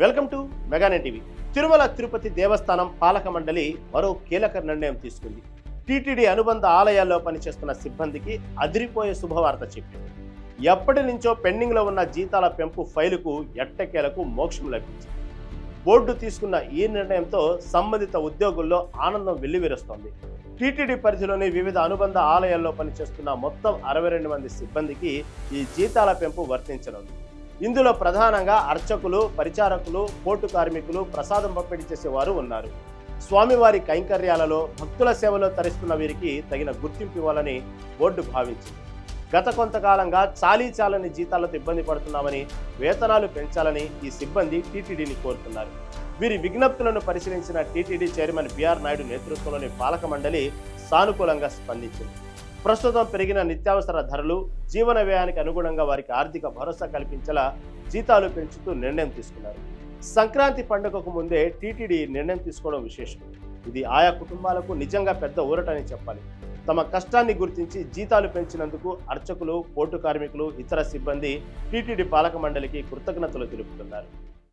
Welcome to Meganet TV. Tirumala Tirupati Devasthanam పాలక మండలి మరో కీలక నిర్ణయం తీసుకుంది. టీటీడీ అనుబంధ ఆలయాల్లో పనిచేస్తున్న సిబ్బందికి అదిరిపోయే శుభవార్త చెప్పింది. ఎప్పటి నుంచో పెండింగ్లో ఉన్న జీతాల పెంపు ఫైలుకు ఎట్టకేలకు మోక్షం లభించింది. బోర్డు తీసుకున్న ఈ నిర్ణయంతో సంబంధిత ఉద్యోగుల్లో ఆనందం వెల్లివిరుస్తోంది. టీటీడీ పరిధిలోని వివిధ అనుబంధ ఆలయాల్లో పనిచేస్తున్న మొత్తం 62 మంది సిబ్బందికి ఈ జీతాల పెంపు వర్తించనుంది. ఇందులో ప్రధానంగా అర్చకులు, పరిచారకులు, పోర్టు కార్మికులు, ప్రసాదం పంపిణీ చేసేవారు ఉన్నారు. స్వామివారి కైంకర్యాలలో భక్తుల సేవలో తరిస్తున్న వీరికి తగిన గుర్తింపు ఇవ్వాలని బోర్డు భావించింది. గత కొంతకాలంగా చాలని జీతాలతో ఇబ్బంది పడుతున్నామని, వేతనాలు పెంచాలని ఈ సిబ్బంది టీటీడీని కోరుతున్నారు. వీరి విజ్ఞప్తులను పరిశీలించిన టీటీడీ చైర్మన్ బిఆర్ నాయుడు నేతృత్వంలోని పాలక మండలి సానుకూలంగా స్పందించింది. ప్రస్తుతం పెరిగిన నిత్యావసర ధరలు, జీవన వ్యయానికి అనుగుణంగా వారికి ఆర్థిక భరోసా కల్పించేలా జీతాలు పెంచుతూ నిర్ణయం తీసుకున్నారు. సంక్రాంతి పండుగకు ముందే టీటీడీ నిర్ణయం తీసుకోవడం విశేషం. ఇది ఆయా కుటుంబాలకు నిజంగా పెద్ద ఊరటని చెప్పాలి. తమ కష్టాన్ని గుర్తించి జీతాలు పెంచినందుకు అర్చకులు, పోర్టు కార్మికులు, ఇతర సిబ్బంది టీటీడీ పాలక మండలికి కృతజ్ఞతలు తెలుపుతున్నారు.